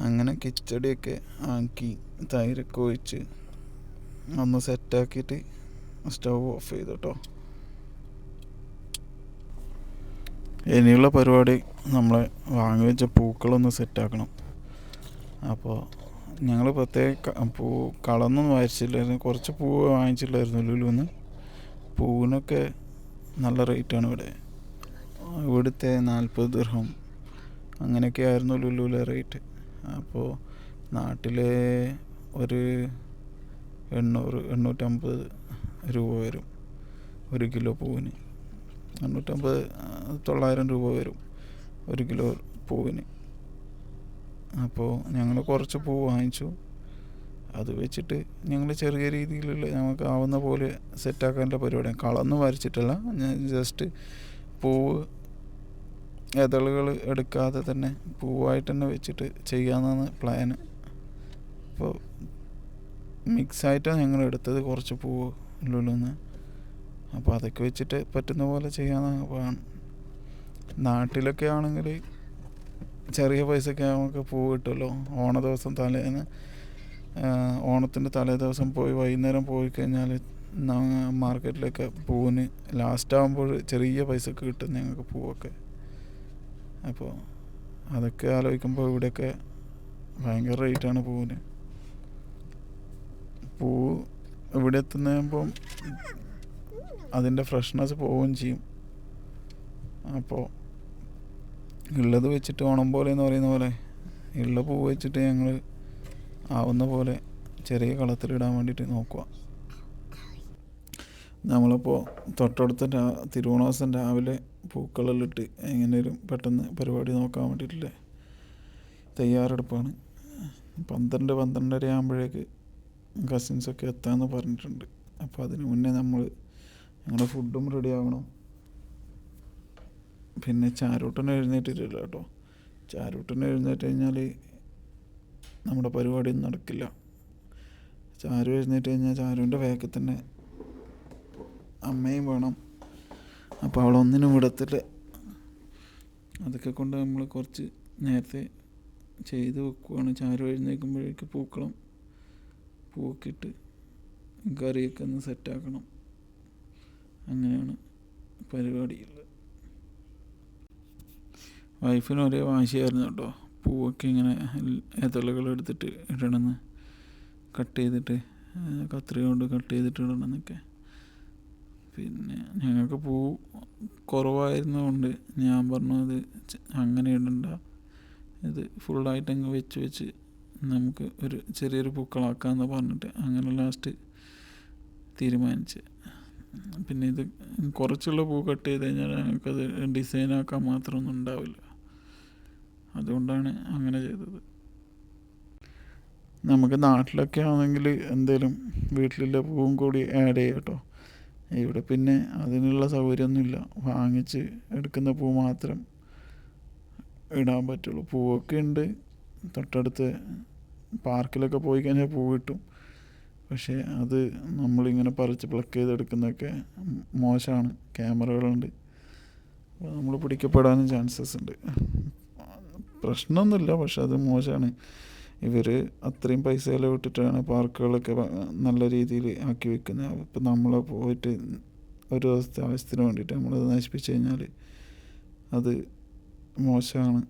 അങ്ങനെ കിച്ചടിയൊക്കെ ആക്കി തൈരൊക്കെ ഒഴിച്ച് ഒന്ന് സെറ്റാക്കിയിട്ട് സ്റ്റൗ ഓഫ് ചെയ്തു കേട്ടോ. ഇനിയുള്ള പരിപാടി നമ്മളെ വാങ്ങി വെച്ച പൂക്കളൊന്ന് സെറ്റാക്കണം. അപ്പോൾ ഞങ്ങൾ പ്രത്യേക കളമൊന്നും വാങ്ങിച്ചില്ലായിരുന്നു. കുറച്ച് പൂവ് വാങ്ങിച്ചില്ലായിരുന്നു ലുലുന്ന്. പൂവിനൊക്കെ നല്ല റേറ്റാണ് ഇവിടെ. ഇവിടുത്തെ 40 ദിർഹം അങ്ങനെയൊക്കെ ആയിരുന്നു ലുലുവിലെ റേറ്റ്. അപ്പോൾ നാട്ടിലെ ഒരു 800-850 രൂപ വരും ഒരു കിലോ പൂവിന്. 850-900 രൂപ വരും ഒരു കിലോ പൂവിന്. അപ്പോൾ ഞങ്ങൾ കുറച്ച് പൂ വാങ്ങിച്ചു. അത് വെച്ചിട്ട് ഞങ്ങൾ ചെറിയ രീതിയിലുള്ള ഞങ്ങൾക്ക് ആവുന്ന പോലെ സെറ്റാക്കാനുള്ള പരിപാടിയാണ്. കളൊന്നും വരച്ചിട്ടല്ല, ഞാൻ ജസ്റ്റ് പൂവ് ഇതളുകൾ എടുക്കാതെ തന്നെ പൂവായിട്ട് തന്നെ വെച്ചിട്ട് ചെയ്യാമെന്നാണ് പ്ലാന്. അപ്പോൾ മിക്സായിട്ടാണ് ഞങ്ങൾ എടുത്തത് കുറച്ച് പൂവ് ഉള്ളിലൊന്ന്. അപ്പോൾ അതൊക്കെ വെച്ചിട്ട് പറ്റുന്ന പോലെ ചെയ്യാമെന്നാണ് പ്ലാൻ. നാട്ടിലൊക്കെ ആണെങ്കിൽ ചെറിയ പൈസയ്ക്ക് നമുക്ക് പൂവ് കിട്ടുമല്ലോ. ഓണ ദിവസം തലേന്ന് ഓണത്തിൻ്റെ തലേ ദിവസം പോയി വൈകുന്നേരം പോയി കഴിഞ്ഞാൽ മാർക്കറ്റിലൊക്കെ പൂവിന് ലാസ്റ്റ് ആകുമ്പോൾ ചെറിയ പൈസക്ക് കിട്ടും ഞങ്ങൾക്ക് പൂവൊക്കെ. അപ്പോൾ അതൊക്കെ ആലോചിക്കുമ്പോൾ ഇവിടെയൊക്കെ ഭയങ്കര റേറ്റാണ് പൂവിന്. പൂവ് ഇവിടെ എത്തുന്നപ്പോൾ അതിൻ്റെ ഫ്രഷ്നെസ് പോവുകയും ചെയ്യും. അപ്പോൾ ഉള്ളത് വെച്ചിട്ട് ഓണം പോലെ എന്ന് പറയുന്ന പോലെ ഉള്ള പൂവ് വെച്ചിട്ട് ഞങ്ങൾ ആവുന്ന പോലെ ചെറിയ കളത്തിലിടാൻ വേണ്ടിയിട്ട് നോക്കുക. നമ്മളിപ്പോൾ തൊട്ടടുത്ത തിരുവോണ ദിവസം രാവിലെ പൂക്കളെല്ലാം ഇട്ട് എങ്ങനെയും പെട്ടെന്ന് പരിപാടി നോക്കാൻ വേണ്ടിയിട്ടുള്ള തയ്യാറെടുപ്പാണ്. 12-12:30 ആകുമ്പോഴേക്ക് കസിൻസൊക്കെ എത്താമെന്ന് പറഞ്ഞിട്ടുണ്ട്. അപ്പോൾ അതിന് മുന്നേ ഞങ്ങളുടെ ഫുഡും റെഡി ആവണം. പിന്നെ ചാരൂട്ടനെ എഴുന്നേറ്റിട്ടില്ല കേട്ടോ. ചാരൂട്ടനെ എഴുന്നേറ്റ് കഴിഞ്ഞാൽ നമ്മുടെ പരിപാടിയൊന്നും നടക്കില്ല. ചാരു എഴുന്നേറ്റ് കഴിഞ്ഞാൽ ചാരുവിൻ്റെ വേഗത്തിൽ തന്നെ അമ്മയും വേണം. അപ്പോൾ അവളൊന്നിനും വിടത്തില്ല. അതൊക്കെ കൊണ്ട് നമ്മൾ കുറച്ച് നേരത്തെ ചെയ്ത് വെക്കുവാണ്. ചാരു എഴുന്നേൽക്കുമ്പോഴേക്ക് പൂവൊക്കെ ഇട്ട് കറിയൊക്കെ ഒന്ന് സെറ്റാക്കണം. അങ്ങനെയാണ് പരിപാടിയുള്ളത്. വൈഫിന് ഒരേ വാശിയായിരുന്നു കേട്ടോ. പൂവൊക്കെ ഇങ്ങനെ ഇതളുകൾ എടുത്തിട്ട് ഇടണമെന്ന്, കട്ട് ചെയ്തിട്ട് കത്രിക കൊണ്ട് കട്ട് ചെയ്തിട്ട് ഇടണമെന്നൊക്കെ. പിന്നെ ഞങ്ങൾക്ക് പൂ കുറവായിരുന്നതുകൊണ്ട് ഞാൻ പറഞ്ഞു അത് അങ്ങനെ ഇടണ്ട, ഇത് ഫുള്ളായിട്ട് അങ്ങ് വെച്ച് നമുക്ക് ഒരു ചെറിയൊരു പൂക്കളാക്കാമെന്ന് പറഞ്ഞിട്ട് അങ്ങനെ ലാസ്റ്റ് തീരുമാനിച്ച്. പിന്നെ ഇത് കുറച്ചുള്ള പൂ കട്ട് ചെയ്ത് കഴിഞ്ഞാൽ ഞങ്ങൾക്കത് ഡിസൈനാക്കാൻ മാത്രമൊന്നും ഉണ്ടാവില്ല. അതുകൊണ്ടാണ് അങ്ങനെ ചെയ്തത്. നമുക്ക് നാട്ടിലൊക്കെ ആണെങ്കിൽ എന്തേലും വീട്ടിലുള്ള പൂവും കൂടി ആഡ് ചെയ്യാം കേട്ടോ. ഇവിടെ പിന്നെ അതിനുള്ള സൗകര്യമൊന്നുമില്ല. വാങ്ങിച്ച് എടുക്കുന്ന പൂ മാത്രം ഇടാൻ പറ്റുള്ളൂ. പൂവൊക്കെ ഉണ്ട്, തൊട്ടടുത്ത് പാർക്കിലൊക്കെ പോയി കഴിഞ്ഞാൽ പൂ കിട്ടും. പക്ഷേ അത് നമ്മളിങ്ങനെ പറിച്ച് പ്ലക്ക് ചെയ്തെടുക്കുന്നതൊക്കെ മോശമാണ്. ക്യാമറകളുണ്ട്, നമ്മൾ പിടിക്കപ്പെടാനും ചാൻസസ് ഉണ്ട്. പ്രശ്നമൊന്നുമില്ല, പക്ഷെ അത് മോശമാണ്. ഇവർ അത്രയും പൈസ വിട്ടിട്ടാണ് പാർക്കുകളൊക്കെ നല്ല രീതിയിൽ ആക്കി വെക്കുന്നത്. ഇപ്പം നമ്മൾ പോയിട്ട് ഒരു ദിവസത്തെ ആവശ്യത്തിന് വേണ്ടിയിട്ട് നമ്മളത് നശിപ്പിച്ച് കഴിഞ്ഞാൽ അത് മോശമാണ്.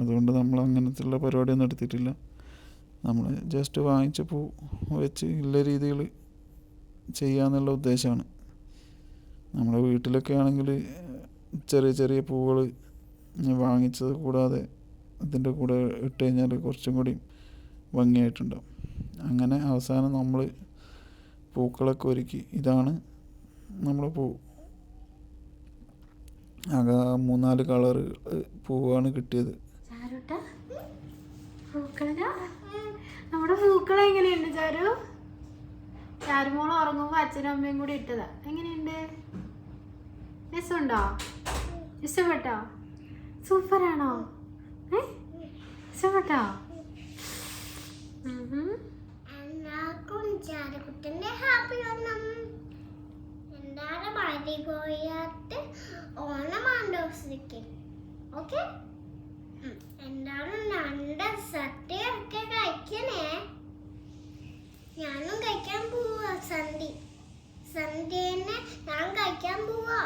അതുകൊണ്ട് നമ്മൾ അങ്ങനത്തെയുള്ള പരിപാടിയൊന്നും എടുത്തിട്ടില്ല. നമ്മൾ ജസ്റ്റ് വാങ്ങിച്ച പൂ വെച്ച് ഉള്ള രീതിയിൽ ചെയ്യാന്നുള്ള ഉദ്ദേശമാണ്. നമ്മുടെ വീട്ടിലൊക്കെ ആണെങ്കിൽ ചെറിയ ചെറിയ പൂവുകൾ വാങ്ങിച്ചത് കൂടാതെ അതിൻ്റെ കൂടെ ഇട്ട് കഴിഞ്ഞാൽ കുറച്ചും കൂടി ഭംഗിയായിട്ടുണ്ടാവും. അങ്ങനെ അവസാനം നമ്മൾ പൂക്കളൊക്കെ ഒരുക്കി. ഇതാണ് നമ്മുടെ പൂ. ആകെ 3-4 കളറ് പൂവാണ് കിട്ടിയത്. നമ്മുടെ പൂക്കൾ എങ്ങനെയുണ്ട് ചാരു? ചാരുമോള് ഉറങ്ങുമ്പോ അച്ഛനും അമ്മയും കൂടി ഇട്ടതാ. എങ്ങനെയുണ്ട്? രസമുണ്ടോ? ഇഷ്ടപ്പെട്ടോ? സൂപ്പറാണോ? ഇഷ്ടപ്പെട്ടോ? എല്ലാവർക്കും ചാരക്കുട്ടൻ്റെ ഹാപ്പി ഓണം. എല്ലാവരും മഴ പോയാട്ട് ഓണം ആഘോഷിക്കും. ഓക്കെ, എല്ലാവരും 2 സദ്യയൊക്കെ കഴിക്കണേ. ഞാനും കഴിക്കാൻ പോവാ. സന്ധ്യേനെ ഞാൻ കഴിക്കാൻ പോവാ.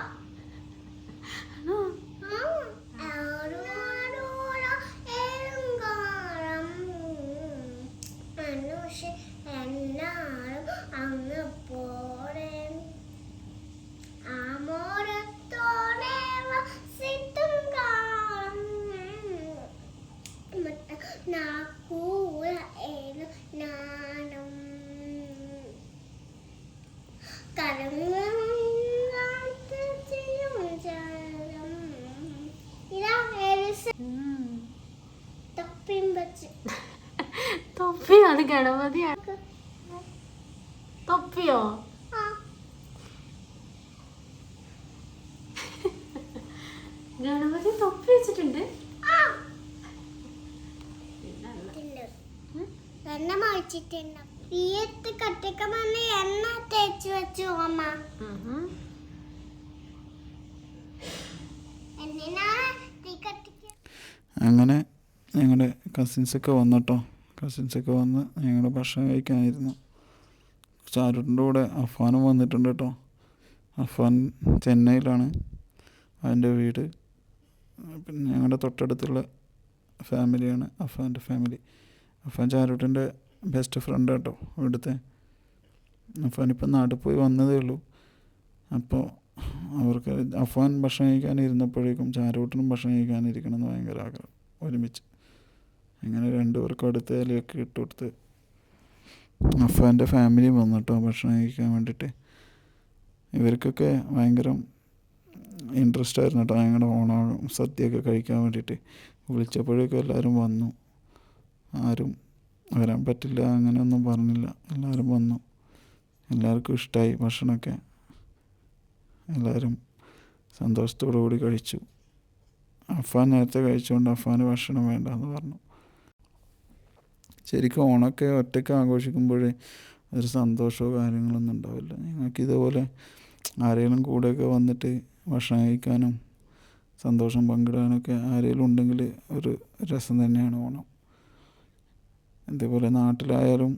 എന്നാലും അങ്ങ് പോരെ ആമോരത്തോടെ വസിത്തും കാണും നാക്കൂല ഏനു നാനും കരങ്ങളും തൊപ്പി. അത് ഗണപതിയാണ്. തൊപ്പിയോ? ഗണപതി തൊപ്പി വെച്ചിട്ടുണ്ട്. എണ്ണ മറിച്ചിട്ടുണ്ട്. തീയത്ത് കത്തിക്കാൻ വന്ന് എണ്ണ തേച്ച് വെച്ചു അമ്മ. എന്തിനാണ് തീ കത്തിക്കുക? അങ്ങനെ ഞങ്ങളുടെ കസിൻസൊക്കെ വന്നിട്ടോ. കസിൻസൊക്കെ വന്ന് ഞങ്ങൾ ഭക്ഷണം കഴിക്കാനിരുന്നു. ചാരുട്ടിൻ്റെ കൂടെ അഫാനും വന്നിട്ടുണ്ട് കേട്ടോ. അഫാൻ ചെന്നൈയിലാണ് അവൻ്റെ വീട്. പിന്നെ ഞങ്ങളുടെ തൊട്ടടുത്തുള്ള ഫാമിലിയാണ് അഫാൻ്റെ ഫാമിലി. അഫാൻ ചാരുട്ടിൻ്റെ ബെസ്റ്റ് ഫ്രണ്ട് കേട്ടോ ഇവിടുത്തെ. അഫാനിപ്പം നാട്ടിൽ പോയി വന്നതേ ഉള്ളൂ. അപ്പോൾ അവർക്ക് അഫാൻ ഭക്ഷണം കഴിക്കാനിരുന്നപ്പോഴേക്കും ചാരുട്ടിനും ഭക്ഷണം കഴിക്കാനിരിക്കണമെന്ന് ഭയങ്കര ആഗ്രഹം ഒരുമിച്ച്. അങ്ങനെ രണ്ടുപേർക്കും അടുത്ത ഇലയൊക്കെ ഇട്ട് കൊടുത്ത് അഫാൻ്റെ ഫാമിലിയും വന്നിട്ടോ ഭക്ഷണം കഴിക്കാൻ വേണ്ടിയിട്ട്. ഇവർക്കൊക്കെ ഭയങ്കര ഇൻട്രസ്റ്റ് ആയിരുന്നു കേട്ടോ ഞങ്ങളുടെ ഓണം സദ്യയൊക്കെ കഴിക്കാൻ വേണ്ടിയിട്ട്. വിളിച്ചപ്പോഴേക്കും എല്ലാവരും വന്നു. ആരും വരാൻ പറ്റില്ല അങ്ങനെയൊന്നും പറഞ്ഞില്ല. എല്ലാവരും വന്നു. എല്ലാവർക്കും ഇഷ്ടമായി ഭക്ഷണമൊക്കെ. എല്ലാവരും സന്തോഷത്തോടു കൂടി കഴിച്ചു. അഫാൻ നേരത്തെ കഴിച്ചുകൊണ്ട് അഫാന് ഭക്ഷണം വേണ്ടെന്ന് പറഞ്ഞു. ശരിക്കും ഓണമൊക്കെ ഒറ്റയ്ക്ക് ആഘോഷിക്കുമ്പോഴേ ഒരു സന്തോഷമോ കാര്യങ്ങളൊന്നും ഉണ്ടാവില്ല. ഞങ്ങൾക്ക് ഇതുപോലെ ആരെങ്കിലും കൂടെയൊക്കെ വന്നിട്ട് ഭക്ഷണം കഴിക്കാനും സന്തോഷം പങ്കിടാനൊക്കെ ആരെങ്കിലും ഉണ്ടെങ്കിൽ ഒരു രസം തന്നെയാണ് ഓണം. ഇതേപോലെ നാട്ടിലായാലും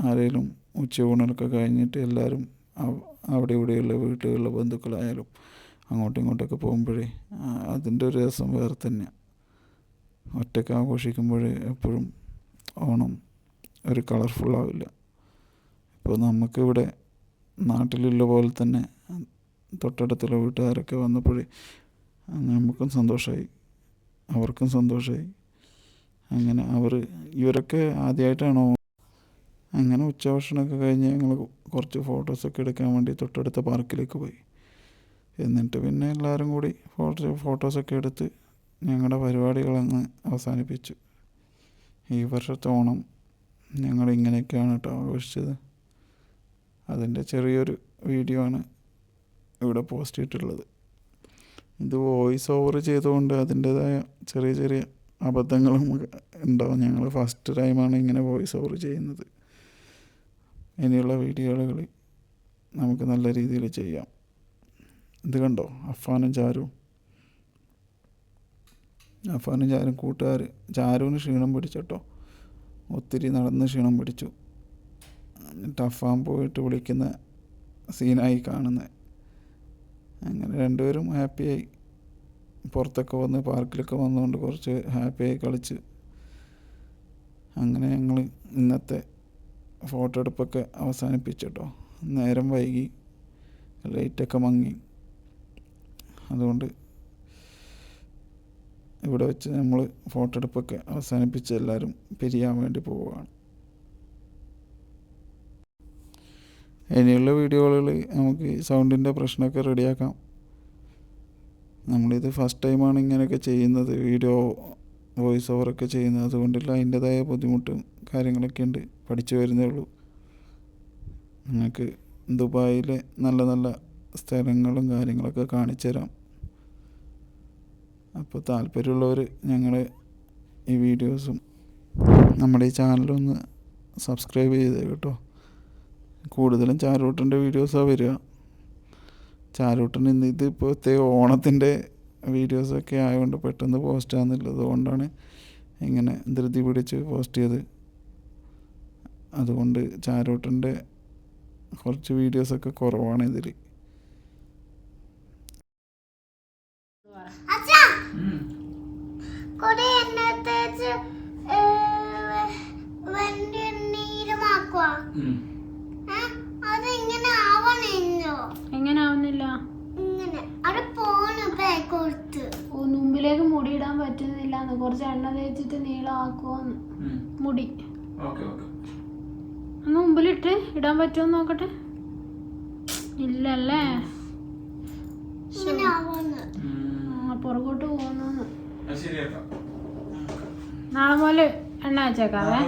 ആരെങ്കിലും ഉച്ചയൂണലൊക്കെ കഴിഞ്ഞിട്ട് എല്ലാവരും അവിടെ ഇവിടെയുള്ള വീട്ടിലുള്ള ബന്ധുക്കളായാലും അങ്ങോട്ടും ഇങ്ങോട്ടൊക്കെ പോകുമ്പോഴേ അതിൻ്റെ ഒരു രസം വേറെ തന്നെയാണ്. ഒറ്റയ്ക്ക് ആഘോഷിക്കുമ്പോൾ എപ്പോഴും ഓണം ഒരു കളർഫുള്ളാവില്ല. ഇപ്പോൾ നമുക്കിവിടെ നാട്ടിലുള്ള പോലെ തന്നെ തൊട്ടടുത്തുള്ള വീട്ടുകാരൊക്കെ വന്നപ്പോഴേ നമുക്കും സന്തോഷമായി, അവർക്കും സന്തോഷമായി. അങ്ങനെ ഇവരൊക്കെ ആദ്യമായിട്ടാണോ. അങ്ങനെ ഉച്ചഭക്ഷണമൊക്കെ കഴിഞ്ഞ് ഞങ്ങൾ കുറച്ച് ഫോട്ടോസൊക്കെ എടുക്കാൻ വേണ്ടി തൊട്ടടുത്ത പാർക്കിലേക്ക് പോയി. എന്നിട്ട് പിന്നെ എല്ലാവരും കൂടി ഫോട്ടോസൊക്കെ എടുത്ത് ഞങ്ങളുടെ പരിപാടികളങ്ങ് അവസാനിപ്പിച്ചു. ഈ വർഷത്തെ ഓണം ഞങ്ങൾ ഇങ്ങനെയൊക്കെയാണ് കേട്ടോ ആഘോഷിച്ചത്. അതിൻ്റെ ചെറിയൊരു വീഡിയോ ആണ് ഇവിടെ പോസ്റ്റ് ചെയ്തിട്ടുള്ളത്. ഇത് വോയിസ് ഓവർ ചെയ്തുകൊണ്ട് അതിൻ്റേതായ ചെറിയ ചെറിയ അബദ്ധങ്ങളും ഉണ്ടാവും. ഞങ്ങൾ ഫസ്റ്റ് ടൈമാണ് ഇങ്ങനെ വോയിസ് ഓവർ ചെയ്യുന്നത്. ഇനിയുള്ള വീഡിയോകളിൽ നമുക്ക് നല്ല രീതിയിൽ ചെയ്യാം. ഇത് കണ്ടോ അഫാനും ചാരുവും കൂട്ടുകാർ. ചാരുവിന് ക്ഷീണം പിടിച്ചട്ടോ, ഒത്തിരി നടന്ന് ക്ഷീണം പിടിച്ചു. എന്നിട്ട് അഫാൻ പോയിട്ട് വിളിക്കുന്ന സീനായി കാണുന്നത്. അങ്ങനെ രണ്ടുപേരും ഹാപ്പിയായി പുറത്തൊക്കെ വന്ന് പാർക്കിലൊക്കെ വന്നുകൊണ്ട് കുറച്ച് ഹാപ്പിയായി കളിച്ച്. അങ്ങനെ ഞങ്ങൾ ഇന്നത്തെ ഫോട്ടോ എടുപ്പൊക്കെ അവസാനിപ്പിച്ചിട്ടോ. നേരം വൈകി, ലൈറ്റൊക്കെ മങ്ങി. അതുകൊണ്ട് ഇവിടെ വെച്ച് നമ്മൾ ഫോട്ടോ എടുപ്പൊക്കെ അവസാനിപ്പിച്ച് എല്ലാവരും പിരിയാൻ വേണ്ടി പോവുകയാണ്. ഇനിയുള്ള വീഡിയോകളിൽ നമുക്ക് സൗണ്ടിൻ്റെ പ്രശ്നമൊക്കെ റെഡിയാക്കാം. നമ്മളിത് ഫസ്റ്റ് ടൈമാണ് ഇങ്ങനെയൊക്കെ ചെയ്യുന്നത്, വീഡിയോ വോയിസ് ഓവറൊക്കെ ചെയ്യുന്നത്. അതുകൊണ്ടുള്ള അതിൻ്റേതായ ബുദ്ധിമുട്ടും കാര്യങ്ങളൊക്കെ ഉണ്ട്, പഠിച്ചു വരുന്നേ ഉള്ളൂ. നിങ്ങൾക്ക് ദുബായിലെ നല്ല നല്ല സ്ഥലങ്ങളും കാര്യങ്ങളൊക്കെ കാണിച്ചു തരാം. അപ്പോൾ താല്പര്യമുള്ളവർ ഞങ്ങളുടെ ഈ വീഡിയോസും നമ്മുടെ ഈ ചാനലൊന്ന് സബ്സ്ക്രൈബ് ചെയ്ത് കേട്ടോ. കൂടുതലും ചാരൂട്ടൻ്റെ വീഡിയോസാണ് വരിക. ചാരൂട്ടൻ ഇതിപ്പോഴത്തെ ഓണത്തിൻ്റെ വീഡിയോസൊക്കെ ആയതുകൊണ്ട് പെട്ടെന്ന് പോസ്റ്റ് ആകുന്നില്ല. അതുകൊണ്ടാണ് ഇങ്ങനെ ധൃതി പിടിച്ച് പോസ്റ്റ് ചെയ്ത്. അതുകൊണ്ട് ചാരൂട്ടൻ്റെ കുറച്ച് വീഡിയോസൊക്കെ കുറവാണ് ഇതിൽ. എങ്ങനെ ആവുന്നില്ല? മുമ്പിലേക്ക് മുടി ഇടാൻ പറ്റുന്നില്ല. കുറച്ച് എണ്ണ തേച്ചിട്ട് നീളമാക്കുവോന്ന് മുടി. ഒന്ന് മുമ്പിലിട്ട് ഇടാൻ പറ്റുമോ നോക്കട്ടെ. ഇല്ലല്ലേ, പുറകോട്ട് പോകുന്നു. നാളെ പോലെ എണ്ണ വെച്ചേക്കാവേ.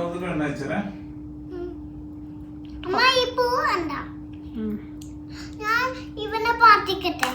ഇവനെ പാർട്ടിക്കട്ടെ.